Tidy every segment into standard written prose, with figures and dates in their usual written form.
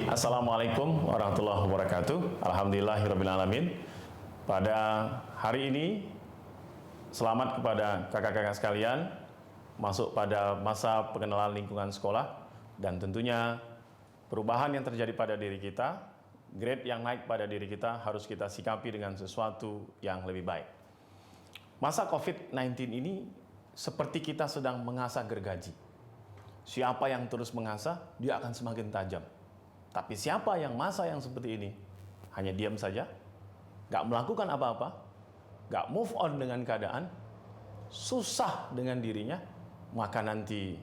Assalamualaikum warahmatullahi wabarakatuh. Alhamdulillahirrabbilalamin. Pada hari ini, selamat kepada kakak-kakak sekalian masuk pada masa pengenalan lingkungan sekolah, dan tentunya perubahan yang terjadi pada diri kita, grade yang naik pada diri kita harus kita sikapi dengan sesuatu yang lebih baik. Masa COVID-19 ini seperti kita sedang mengasah gergaji. Siapa yang terus mengasah, dia akan semakin tajam. Tapi siapa yang masa yang seperti ini hanya diam saja, gak melakukan apa-apa, gak move on dengan keadaan, susah dengan dirinya, maka nanti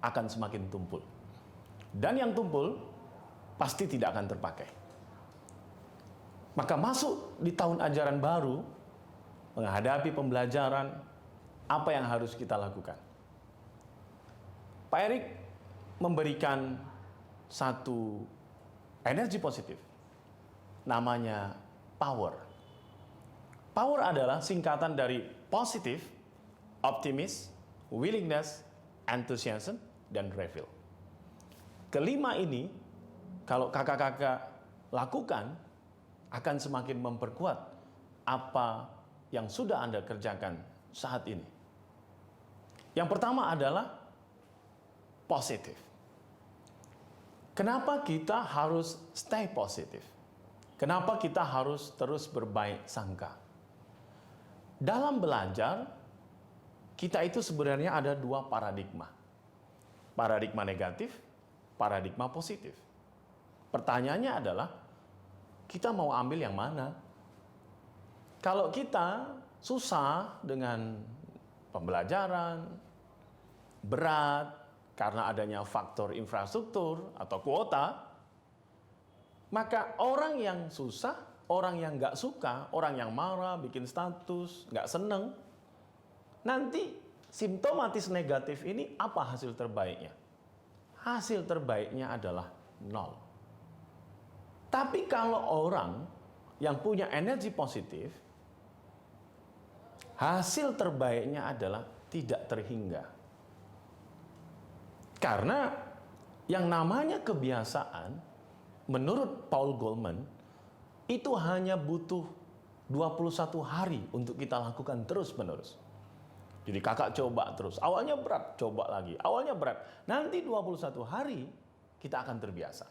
akan semakin tumpul. Dan yang tumpul pasti tidak akan terpakai. Maka masuk di tahun ajaran baru, menghadapi pembelajaran, apa yang harus kita lakukan? Pak Erik memberikan satu energi positif, namanya power. Power adalah singkatan dari positif, optimis, willingness, enthusiasm, dan reveal. Kelima ini, kalau kakak-kakak lakukan, akan semakin memperkuat apa yang sudah Anda kerjakan saat ini. Yang pertama adalah positif. Kenapa kita harus stay positif? Kenapa kita harus terus berbaik sangka? Dalam belajar, kita itu sebenarnya ada dua paradigma. Paradigma negatif, paradigma positif. Pertanyaannya adalah, kita mau ambil yang mana? Kalau kita susah dengan pembelajaran, berat, karena adanya faktor infrastruktur atau kuota, maka orang yang susah, orang yang nggak suka, orang yang marah, bikin status, nggak seneng, nanti simptomatis negatif ini apa hasil terbaiknya? Hasil terbaiknya adalah 0. Tapi kalau orang yang punya energi positif, hasil terbaiknya adalah tidak terhingga. Karena yang namanya kebiasaan, menurut Paul Goleman, itu hanya butuh 21 hari untuk kita lakukan terus-menerus. Jadi kakak coba terus, awalnya berat, coba lagi, awalnya berat. Nanti 21 hari kita akan terbiasa.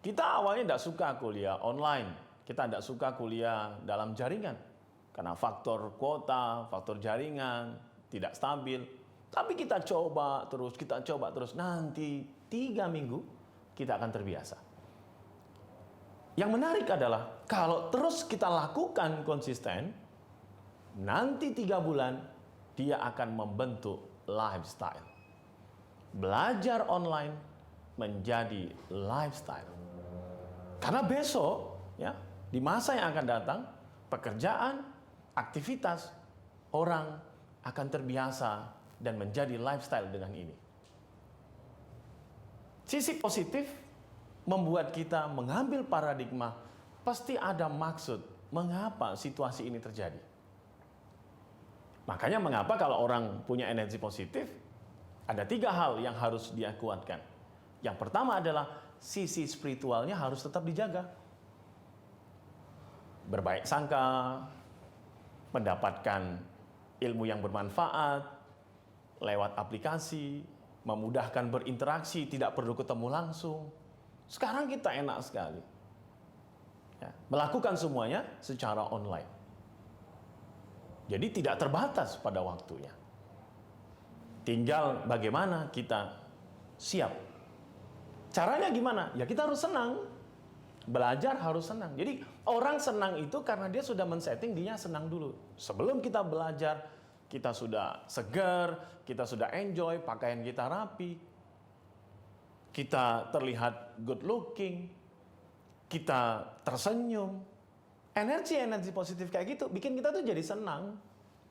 Kita awalnya tidak suka kuliah online, kita tidak suka kuliah dalam jaringan. Karena faktor kuota, faktor jaringan, tidak stabil. Tapi kita coba terus, nanti 3 minggu kita akan terbiasa. Yang menarik adalah, kalau terus kita lakukan konsisten, nanti 3 bulan, dia akan membentuk lifestyle. Belajar online menjadi lifestyle. Karena besok, ya, di masa yang akan datang, pekerjaan, aktivitas, orang akan terbiasa dan menjadi lifestyle dengan ini. Sisi positif membuat kita mengambil paradigma, pasti ada maksud mengapa situasi ini terjadi. Makanya mengapa kalau orang punya energi positif, ada 3 hal yang harus dia kuatkan. Yang pertama adalah sisi spiritualnya harus tetap dijaga. Berbaik sangka, mendapatkan ilmu yang bermanfaat, lewat aplikasi, memudahkan berinteraksi, tidak perlu ketemu langsung. Sekarang kita enak sekali, ya, melakukan semuanya secara online. Jadi tidak terbatas pada waktunya. Tinggal bagaimana kita siap. Caranya gimana? Ya kita harus senang. Belajar harus senang. Jadi orang senang itu karena dia sudah men-setting dirinya senang dulu. Sebelum kita belajar, kita sudah segar, kita sudah enjoy, pakaian kita rapi, kita terlihat good looking, kita tersenyum. Energi positif kayak gitu bikin kita tuh jadi senang,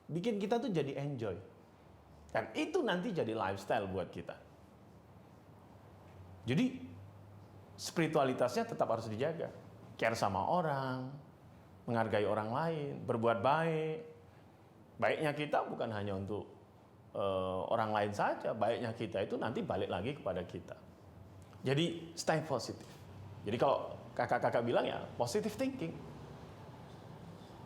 bikin kita tuh jadi enjoy. Dan itu nanti jadi lifestyle buat kita. Jadi spiritualitasnya tetap harus dijaga. Care sama orang, menghargai orang lain, berbuat baik. Baiknya kita bukan hanya untuk orang lain saja, baiknya kita itu nanti balik lagi kepada kita. Jadi stay positif. Jadi kalau kakak-kakak bilang ya positive thinking.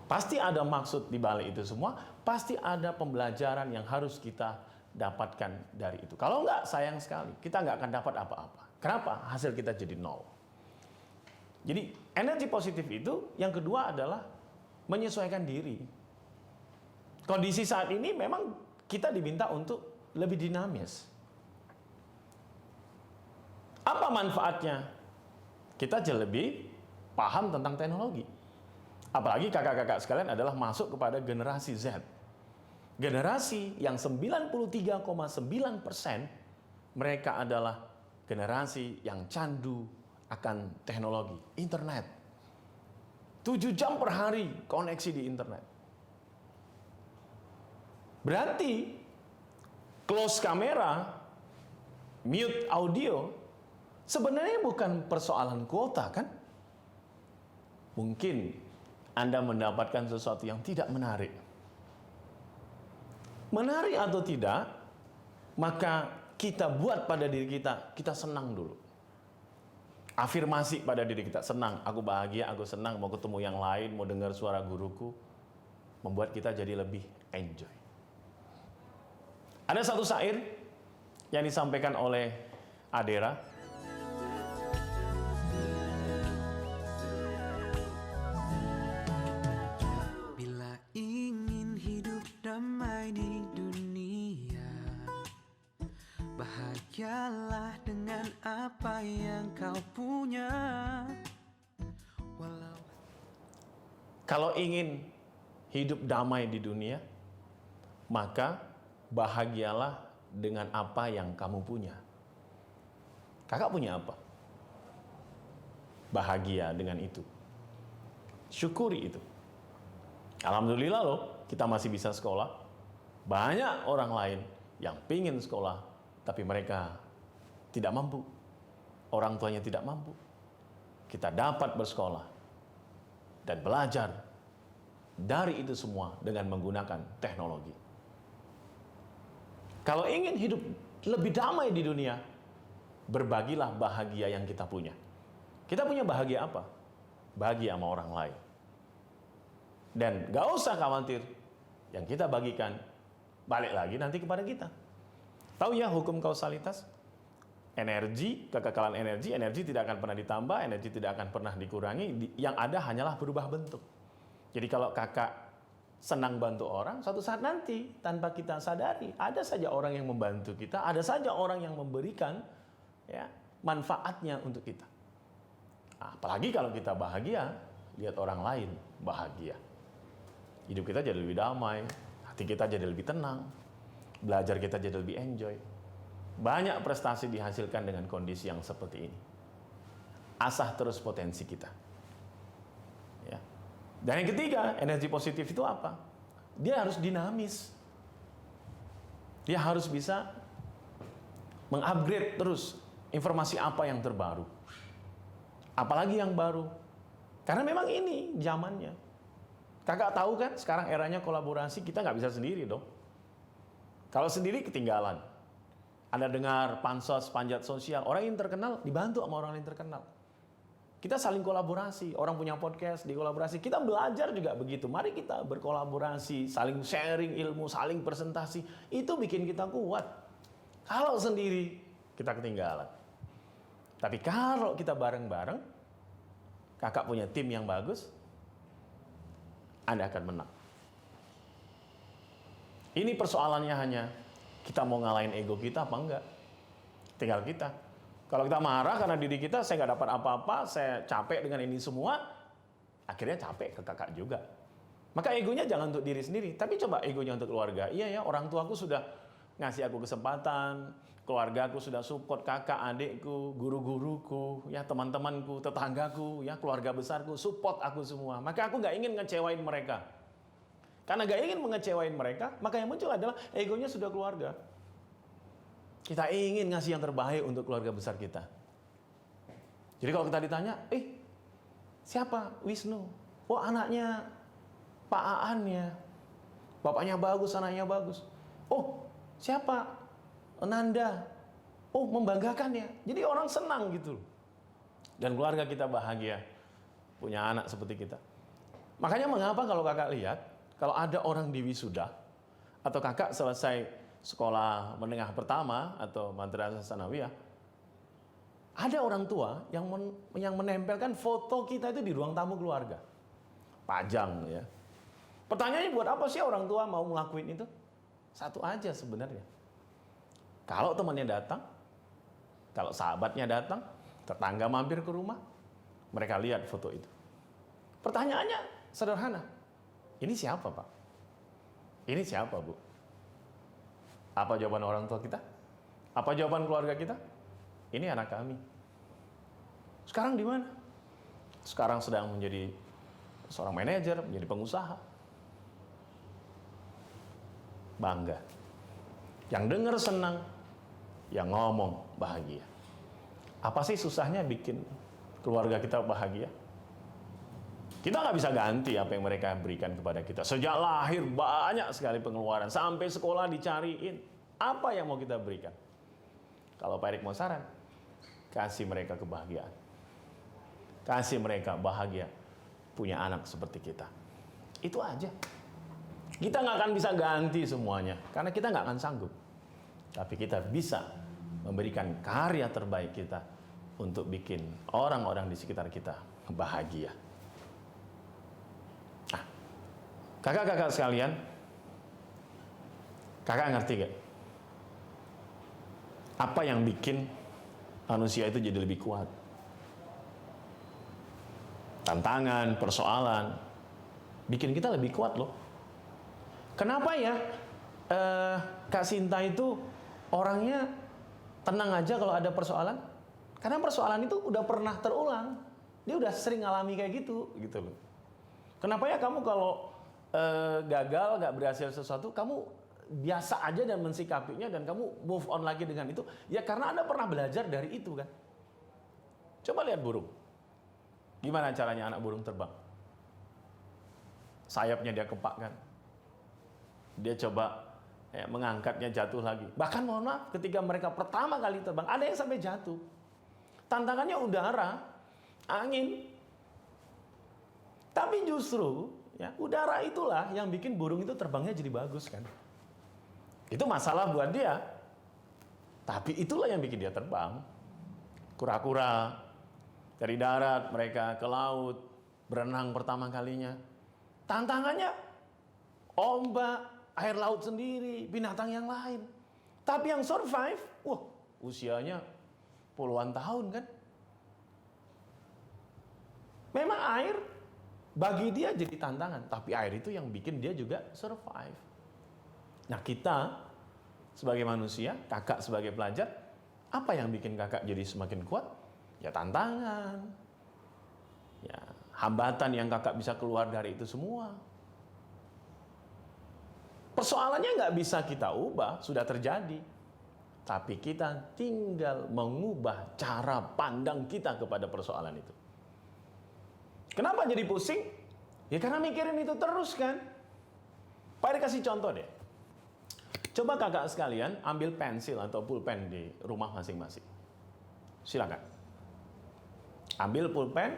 Pasti ada maksud di balik itu semua, pasti ada pembelajaran yang harus kita dapatkan dari itu. Kalau enggak, sayang sekali, kita nggak akan dapat apa-apa. Kenapa? Hasil kita jadi nol. Jadi energi positif itu yang kedua adalah menyesuaikan diri. Kondisi saat ini memang kita diminta untuk lebih dinamis. Apa manfaatnya? Kita jauh lebih paham tentang teknologi. Apalagi kakak-kakak sekalian adalah masuk kepada generasi Z. Generasi yang 93,9% mereka adalah generasi yang candu akan teknologi, internet. 7 jam per hari koneksi di internet. Berarti close kamera, mute audio, sebenarnya bukan persoalan kuota kan? Mungkin Anda mendapatkan sesuatu yang tidak menarik. Menarik atau tidak, maka kita buat pada diri kita senang dulu. Afirmasi pada diri kita, senang, aku bahagia, aku senang, mau ketemu yang lain, mau dengar suara guruku, membuat kita jadi lebih enjoy. Ada satu syair yang disampaikan oleh Adera. Bila ingin hidup damai di dunia, bahagialah dengan apa yang kau punya. Kalau ingin hidup damai di dunia, maka bahagialah dengan apa yang kamu punya. Kakak punya apa? Bahagia dengan itu. Syukuri itu. Alhamdulillah loh, kita masih bisa sekolah. Banyak orang lain yang pingin sekolah, tapi mereka tidak mampu. Orang tuanya tidak mampu. Kita dapat bersekolah dan belajar dari itu semua dengan menggunakan teknologi. Kalau ingin hidup lebih damai di dunia, berbagilah bahagia yang kita punya. Kita punya bahagia apa? Bahagia sama orang lain. Dan gak usah khawatir, yang kita bagikan balik lagi nanti kepada kita. Tahu ya hukum kausalitas? Energi, kekekalan energi tidak akan pernah ditambah, energi tidak akan pernah dikurangi, yang ada hanyalah berubah bentuk. Jadi kalau kakak senang bantu orang, suatu saat nanti tanpa kita sadari, ada saja orang yang membantu kita, ada saja orang yang memberikan ya manfaatnya untuk kita. Apalagi kalau kita bahagia, lihat orang lain bahagia. Hidup kita jadi lebih damai, hati kita jadi lebih tenang, belajar kita jadi lebih enjoy. Banyak prestasi dihasilkan dengan kondisi yang seperti ini. Asah terus potensi kita. Ya. Dan yang ketiga, energi positif itu apa? Dia harus dinamis. Dia harus bisa mengupgrade terus informasi apa yang terbaru. Apalagi yang baru. Karena memang ini zamannya. Kakak tahu kan sekarang eranya kolaborasi, kita nggak bisa sendiri dong. Kalau sendiri ketinggalan. Anda dengar pansos, panjat sosial, orang yang terkenal dibantu sama orang yang terkenal. Kita saling kolaborasi, orang punya podcast dikolaborasi, kita belajar juga begitu. Mari kita berkolaborasi, saling sharing ilmu, saling presentasi, itu bikin kita kuat. Kalau sendiri, kita ketinggalan. Tapi kalau kita bareng-bareng, kakak punya tim yang bagus, Anda akan menang. Ini persoalannya hanya, kita mau ngalahin ego kita apa enggak? Tinggal kita. Kalau kita marah karena diri kita, saya nggak dapat apa-apa, saya capek dengan ini semua, akhirnya capek ke kakak juga. Maka egonya jangan untuk diri sendiri, tapi coba egonya untuk keluarga. Iya ya, orang tuaku sudah ngasih aku kesempatan, keluarga aku sudah support, kakak, adikku, guru-guruku, ya teman-temanku, tetanggaku, ya keluarga besarku, support aku semua. Maka aku nggak ingin ngecewain mereka. Karena nggak ingin mengecewain mereka, maka yang muncul adalah egonya sudah keluarga. Kita ingin ngasih yang terbaik untuk keluarga besar kita. Jadi kalau kita ditanya, siapa Wisnu? Oh anaknya Pak Aan ya. Bapaknya bagus, anaknya bagus. Oh siapa? Nanda. Oh, membanggakan ya. Jadi orang senang gitu. Dan keluarga kita bahagia punya anak seperti kita. Makanya mengapa kalau kakak lihat, kalau ada orang di wisuda, atau kakak selesai sekolah menengah pertama atau madrasah sanawiyah, ada orang tua yang menempelkan foto kita itu di ruang tamu keluarga. Pajang ya. Pertanyaannya buat apa sih orang tua mau ngelakuin itu? Satu aja sebenarnya. Kalau temannya datang, kalau sahabatnya datang, tetangga mampir ke rumah, mereka lihat foto itu. Pertanyaannya sederhana. Ini siapa, Pak? Ini siapa, Bu? Apa jawaban orang tua kita? Apa jawaban keluarga kita? Ini anak kami. Sekarang di mana? Sekarang sedang menjadi seorang manajer, menjadi pengusaha. Bangga. Yang dengar senang, yang ngomong bahagia. Apa sih susahnya bikin keluarga kita bahagia? Kita nggak bisa ganti apa yang mereka berikan kepada kita. Sejak lahir banyak sekali pengeluaran, sampai sekolah dicariin. Apa yang mau kita berikan? Kalau Pak Erik mau saran, kasih mereka kebahagiaan. Kasih mereka bahagia punya anak seperti kita. Itu aja. Kita nggak akan bisa ganti semuanya, karena kita nggak akan sanggup. Tapi kita bisa memberikan karya terbaik kita untuk bikin orang-orang di sekitar kita bahagia. Nah, kakak-kakak sekalian, kakak ngerti gak? Apa yang bikin manusia itu jadi lebih kuat? Tantangan, persoalan, bikin kita lebih kuat loh. Kenapa ya Kak Sinta itu orangnya tenang aja kalau ada persoalan? Karena persoalan itu udah pernah terulang. Dia udah sering ngalami kayak gitu loh. Kenapa ya kamu kalau gagal, gak berhasil sesuatu, kamu biasa aja dan mensikapinya dan kamu move on lagi dengan itu? Ya karena Anda pernah belajar dari itu kan. Coba lihat burung. Gimana caranya anak burung terbang? Sayapnya dia kepakkan. Dia coba mengangkatnya, jatuh lagi. Bahkan mohon maaf, ketika mereka pertama kali terbang, ada yang sampai jatuh. Tantangannya udara, angin. Tapi justru ya, udara itulah yang bikin burung itu terbangnya jadi bagus kan. Itu masalah buat dia. Tapi itulah yang bikin dia terbang. Kura-kura dari darat mereka ke laut, berenang pertama kalinya. Tantangannya ombak, air laut sendiri, binatang yang lain. Tapi yang survive, wah, usianya puluhan tahun kan. Memang air bagi dia jadi tantangan, tapi air itu yang bikin dia juga survive. Nah, kita sebagai manusia, kakak sebagai pelajar, apa yang bikin kakak jadi semakin kuat? Ya tantangan. Ya, hambatan yang kakak bisa keluar dari itu semua. Persoalannya nggak bisa kita ubah, sudah terjadi. Tapi kita tinggal mengubah cara pandang kita kepada persoalan itu. Kenapa jadi pusing? Ya karena mikirin itu terus kan. Pak Erik kasih contoh deh. Coba kakak sekalian ambil pensil atau pulpen di rumah masing-masing. Silakan. Ambil pulpen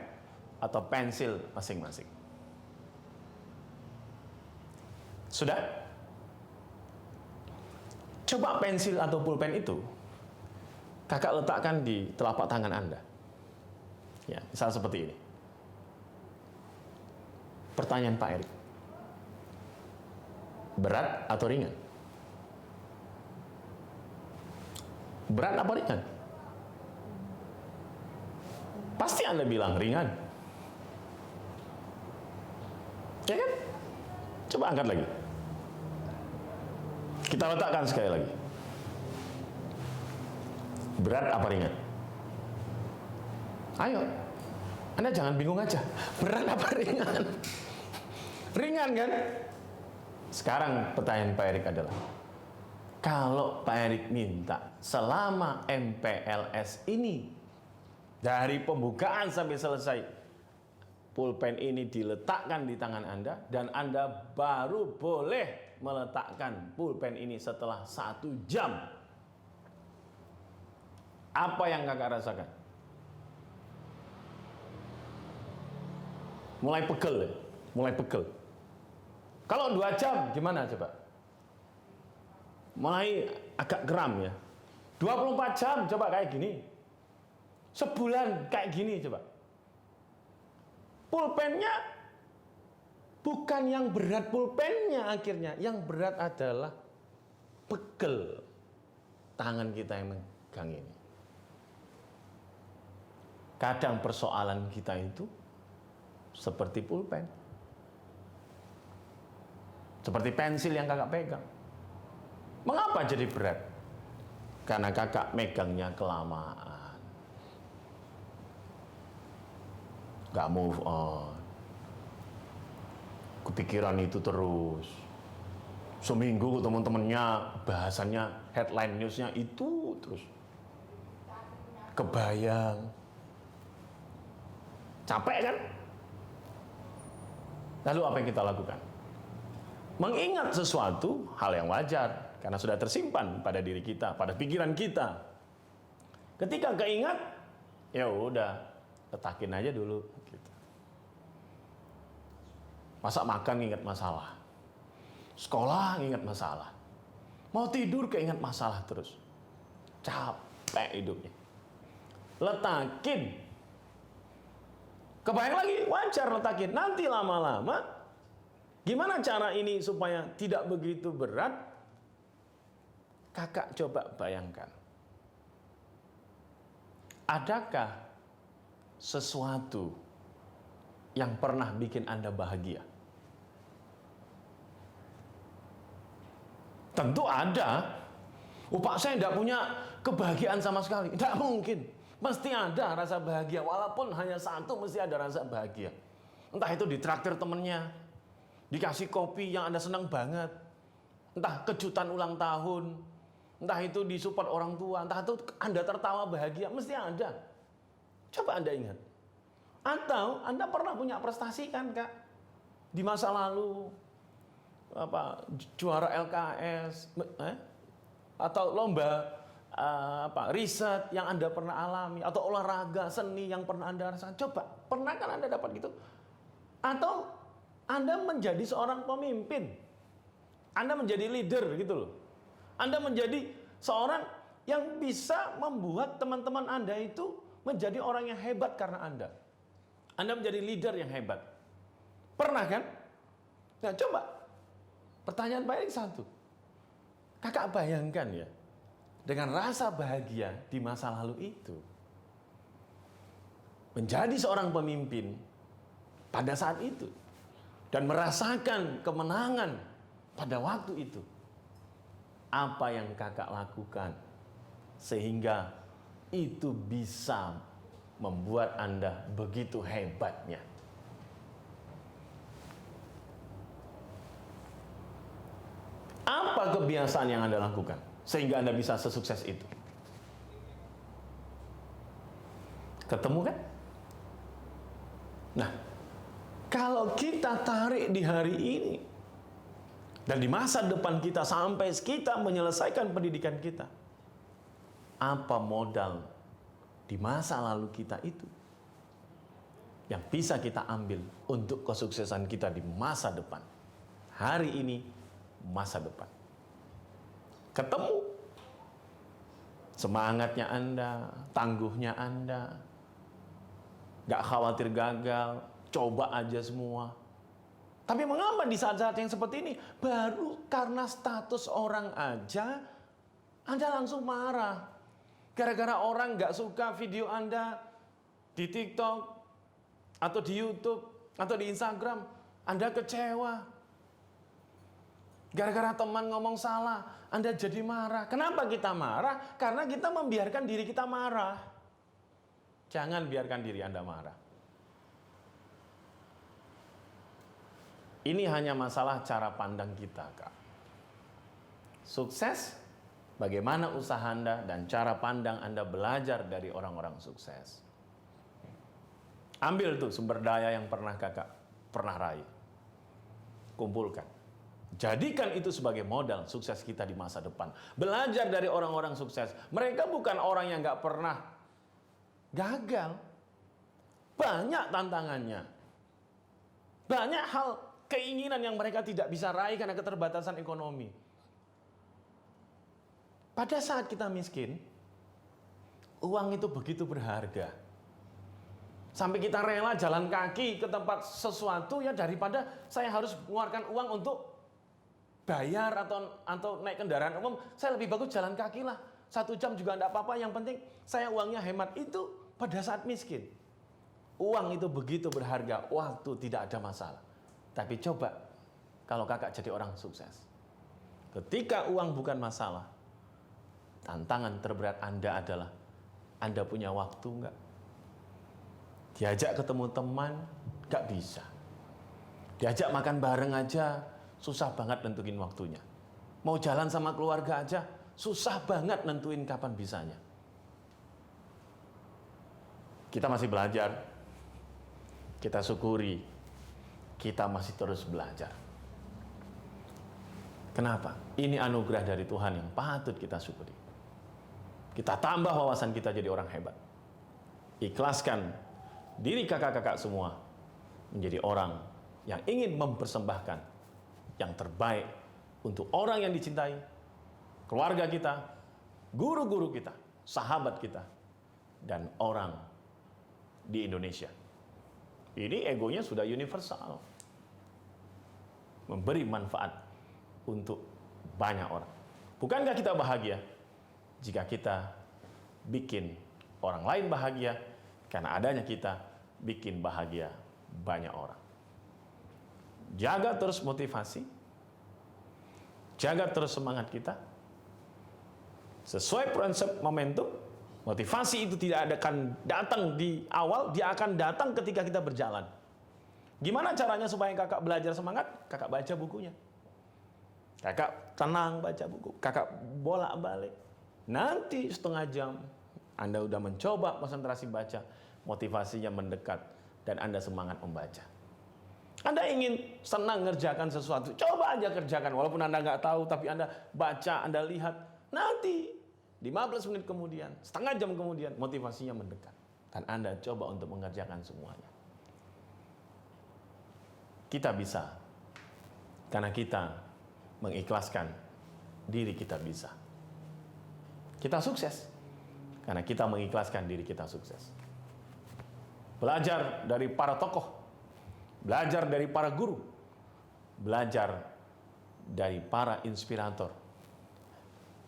atau pensil masing-masing. Sudah? Coba pensil atau pulpen itu kakak letakkan di telapak tangan Anda. Ya, misal seperti ini. Pertanyaan Pak Erik. Berat atau ringan? Berat apa ringan? Pasti Anda bilang ringan. Ya kan? Coba angkat lagi. Kita letakkan sekali lagi. Berat apa ringan? Ayo. Anda jangan bingung aja. Berat apa ringan? Ringan kan? Sekarang pertanyaan Pak Erik adalah, kalau Pak Erik minta selama MPLS ini, dari pembukaan sampai selesai, pulpen ini diletakkan di tangan Anda, dan Anda baru boleh meletakkan pulpen ini setelah 1 jam. Apa yang kakak rasakan? Mulai pegel ya? Mulai pegel. Kalau 2 jam gimana coba? Mulai agak geram ya. 24 jam coba kayak gini. Sebulan kayak gini coba. Pulpennya bukan yang berat pulpennya akhirnya. Yang berat adalah pegel tangan kita yang megang ini. Kadang persoalan kita itu seperti pulpen. Seperti pensil yang kakak pegang. Mengapa jadi berat? Karena kakak megangnya kelamaan. Gak move on. Kepikiran itu terus. Seminggu teman-temannya bahasannya, headline newsnya itu terus. Kebayang. Capek kan? Lalu apa yang kita lakukan? Mengingat sesuatu hal yang wajar karena sudah tersimpan pada diri kita, pada pikiran kita. Ketika keingat, ya udah, letakin aja dulu. Gitu. Masa makan ingat masalah, sekolah ingat masalah, mau tidur keingat masalah terus, capek hidupnya. Letakin. Kebayang lagi, wajar letakin. Nanti lama-lama, gimana cara ini supaya tidak begitu berat? Kakak coba bayangkan. Adakah sesuatu yang pernah bikin Anda bahagia? Tentu ada. Pak, saya tidak punya kebahagiaan sama sekali. Tidak mungkin. Mesti ada rasa bahagia, walaupun hanya satu mesti ada rasa bahagia. Entah itu ditraktir temennya, dikasih kopi yang Anda senang banget, entah kejutan ulang tahun, entah itu disupport orang tua, entah itu Anda tertawa bahagia, mesti ada. Coba Anda ingat. Atau Anda pernah punya prestasi kan Kak? Di masa lalu, juara LKS, atau lomba riset yang Anda pernah alami, atau olahraga, seni yang pernah Anda rasakan. Coba, pernah kan Anda dapat gitu? Atau Anda menjadi seorang pemimpin, Anda menjadi leader gitu loh. Anda menjadi seorang yang bisa membuat teman-teman Anda itu menjadi orang yang hebat karena Anda. Anda menjadi leader yang hebat. Pernah kan? Nah coba, pertanyaan baik satu. Kakak bayangkan ya, dengan rasa bahagia di masa lalu itu, menjadi seorang pemimpin pada saat itu, dan merasakan kemenangan pada waktu itu. Apa yang kakak lakukan sehingga itu bisa membuat Anda begitu hebatnya? Apa kebiasaan yang Anda lakukan sehingga Anda bisa sesukses itu? Ketemu kan? Nah, kalau kita tarik di hari ini dan di masa depan kita sampai kita menyelesaikan pendidikan kita, apa modal di masa lalu kita itu yang bisa kita ambil untuk kesuksesan kita di masa depan? Hari ini, masa depan. Ketemu semangatnya Anda, tangguhnya Anda, gak khawatir gagal, coba aja semua. Tapi mengapa di saat-saat yang seperti ini, baru karena status orang aja Anda langsung marah? Gara-gara orang gak suka video Anda di TikTok atau di YouTube atau di Instagram, Anda kecewa. Gara-gara teman ngomong salah, Anda jadi marah. Kenapa kita marah? Karena kita membiarkan diri kita marah. Jangan biarkan diri Anda marah. Ini hanya masalah cara pandang kita, Kak. Sukses, bagaimana usaha Anda dan cara pandang Anda belajar dari orang-orang sukses. Ambil tuh sumber daya yang pernah kakak pernah raih. Kumpulkan. Jadikan itu sebagai modal sukses kita di masa depan. Belajar dari orang-orang sukses. Mereka bukan orang yang nggak pernah gagal. Banyak tantangannya. Banyak hal keinginan yang mereka tidak bisa raih karena keterbatasan ekonomi. Pada saat kita miskin, uang itu begitu berharga. Sampai kita rela jalan kaki ke tempat sesuatu ya daripada saya harus mengeluarkan uang untuk bayar atau naik kendaraan umum, saya lebih bagus jalan kaki lah. 1 jam juga enggak apa-apa, yang penting saya uangnya hemat. Itu pada saat miskin. Uang itu begitu berharga, waktu tidak ada masalah. Tapi coba kalau kakak jadi orang sukses. Ketika uang bukan masalah, tantangan terberat Anda adalah Anda punya waktu enggak? Diajak ketemu teman, enggak bisa. Diajak makan bareng aja, susah banget nentuin waktunya. Mau jalan sama keluarga aja, susah banget nentuin kapan bisanya. Kita masih belajar, kita syukuri, kita masih terus belajar. Kenapa? Ini anugerah dari Tuhan yang patut kita syukuri. Kita tambah wawasan kita jadi orang hebat. Ikhlaskan diri kakak-kakak semua menjadi orang yang ingin mempersembahkan yang terbaik untuk orang yang dicintai, keluarga kita, guru-guru kita, sahabat kita, dan orang di Indonesia. Ini egonya sudah universal. Memberi manfaat untuk banyak orang. Bukankah kita bahagia jika kita bikin orang lain bahagia, karena adanya kita bikin bahagia banyak orang. Jaga terus motivasi, jaga terus semangat kita. Sesuai prinsip momentum, motivasi itu tidak akan datang di awal, dia akan datang ketika kita berjalan. Gimana caranya supaya kakak belajar semangat? Kakak baca bukunya. Kakak tenang baca buku, kakak bolak-balik. Nanti setengah jam, Anda udah mencoba konsentrasi baca, motivasinya mendekat, dan Anda semangat membaca. Anda ingin senang ngerjakan sesuatu, coba aja kerjakan. Walaupun Anda nggak tahu, tapi Anda baca, Anda lihat. Nanti 15 menit kemudian, setengah jam kemudian, motivasinya mendekat. Dan Anda coba untuk mengerjakan semuanya. Kita bisa, karena kita mengikhlaskan diri kita bisa. Kita sukses, karena kita mengikhlaskan diri kita sukses. Belajar dari para tokoh, belajar dari para guru, belajar dari para inspirator.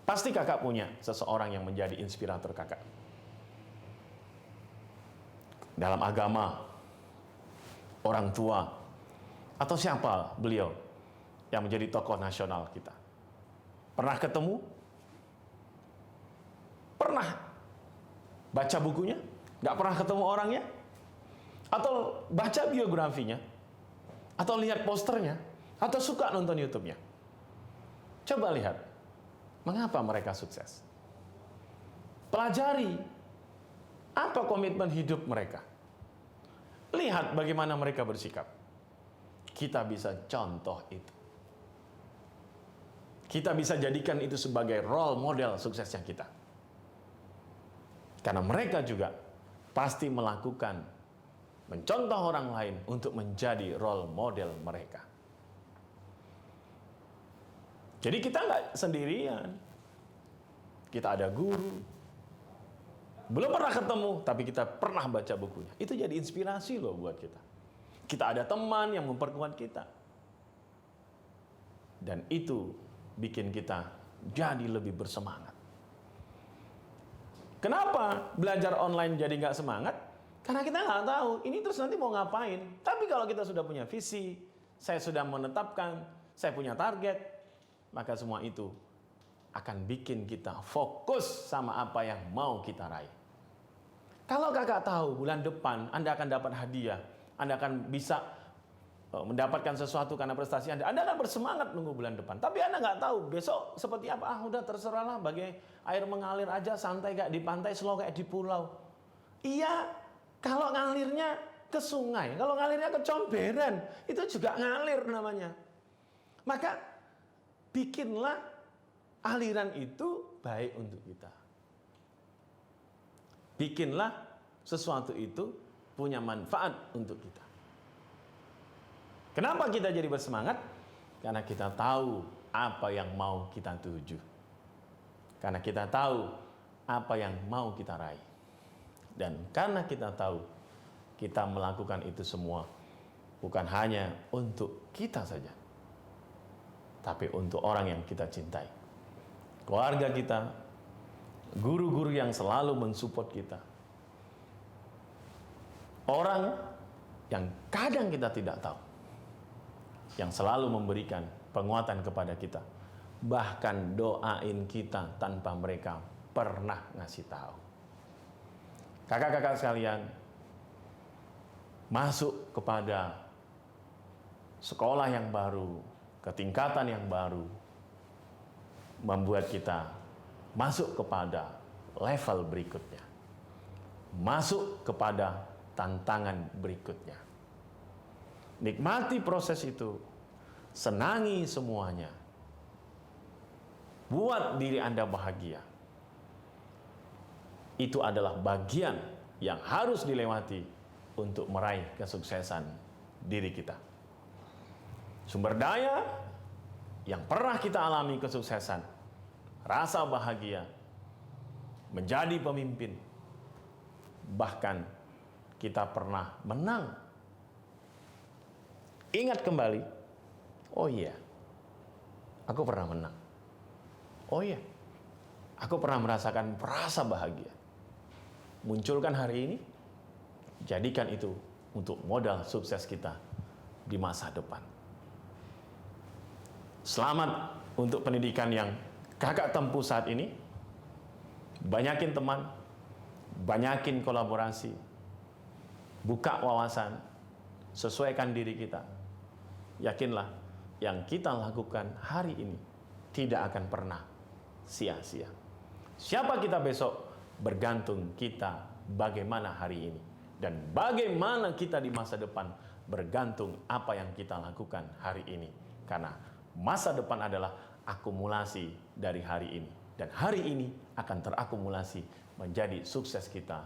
Pasti kakak punya seseorang yang menjadi inspirator kakak. Dalam agama, orang tua, atau siapa beliau yang menjadi tokoh nasional kita. Pernah ketemu? Pernah baca bukunya? Nggak pernah ketemu orangnya? Atau baca biografinya? Atau lihat posternya? Atau suka nonton YouTube-nya? Coba lihat, mengapa mereka sukses? Pelajari apa komitmen hidup mereka. Lihat bagaimana mereka bersikap. Kita bisa contoh itu. Kita bisa jadikan itu sebagai role model suksesnya kita. Karena mereka juga pasti melakukan, mencontoh orang lain untuk menjadi role model mereka. Jadi kita nggak sendirian. Kita ada guru. Belum pernah ketemu, tapi kita pernah baca bukunya. Itu jadi inspirasi loh buat kita. Kita ada teman yang memperkuat kita. Dan itu bikin kita jadi lebih bersemangat. Kenapa belajar online jadi nggak semangat? Karena kita nggak tahu, ini terus nanti mau ngapain. Tapi kalau kita sudah punya visi, saya sudah menetapkan, saya punya target, maka semua itu akan bikin kita fokus sama apa yang mau kita raih. Kalau kakak tahu bulan depan Anda akan dapat hadiah, Anda akan bisa mendapatkan sesuatu karena prestasi Anda akan bersemangat nunggu bulan depan. Tapi Anda nggak tahu besok seperti apa. Udah terserahlah, bagai air mengalir aja, santai kayak di pantai, slow kayak di pulau. Iya, kalau ngalirnya ke sungai, kalau ngalirnya ke comberan, itu juga ngalir namanya. Maka bikinlah aliran itu baik untuk kita. Bikinlah sesuatu itu punya manfaat untuk kita. Kenapa kita jadi bersemangat? Karena kita tahu apa yang mau kita tuju. Karena kita tahu apa yang mau kita raih. Dan karena kita tahu kita melakukan itu semua bukan hanya untuk kita saja, tapi untuk orang yang kita cintai. Keluarga kita, guru-guru yang selalu mensupport kita. Orang yang kadang kita tidak tahu, yang selalu memberikan penguatan kepada kita. Bahkan doain kita tanpa mereka pernah ngasih tahu. Kakak-kakak sekalian, masuk kepada sekolah yang baru, ketingkatan yang baru, membuat kita masuk kepada level berikutnya. Masuk kepada tantangan berikutnya. Nikmati proses itu, senangi semuanya. Buat diri Anda bahagia. Itu adalah bagian yang harus dilewati untuk meraih kesuksesan diri kita. Sumber daya yang pernah kita alami kesuksesan, rasa bahagia, menjadi pemimpin, bahkan kita pernah menang. Ingat kembali, oh iya, aku pernah menang. Oh iya, aku pernah merasakan rasa bahagia. Munculkan hari ini, jadikan itu untuk modal sukses kita di masa depan. Selamat untuk pendidikan yang kakak tempuh saat ini. Banyakin teman, banyakin kolaborasi, buka wawasan, sesuaikan diri kita. Yakinlah yang kita lakukan hari ini tidak akan pernah sia-sia. Siapa kita besok bergantung kita bagaimana hari ini. Dan bagaimana kita di masa depan bergantung apa yang kita lakukan hari ini. Karena masa depan adalah akumulasi dari hari ini. Dan hari ini akan terakumulasi menjadi sukses kita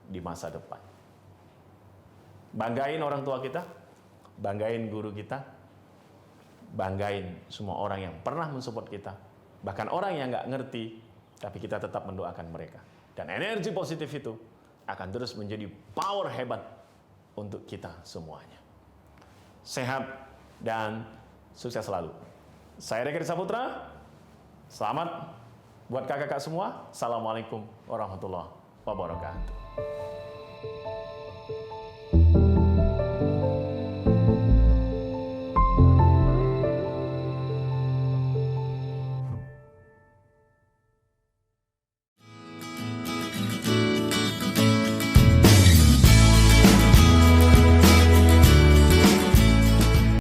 di masa depan. Banggain orang tua kita, banggain guru kita, banggain semua orang yang pernah mensupport kita. Bahkan orang yang nggak ngerti, tapi kita tetap mendoakan mereka. Dan energi positif itu akan terus menjadi power hebat untuk kita semuanya. Sehat dan sukses selalu. Saya Rekri Saputra, selamat buat kakak-kakak semua. Assalamualaikum warahmatullahi wabarakatuh.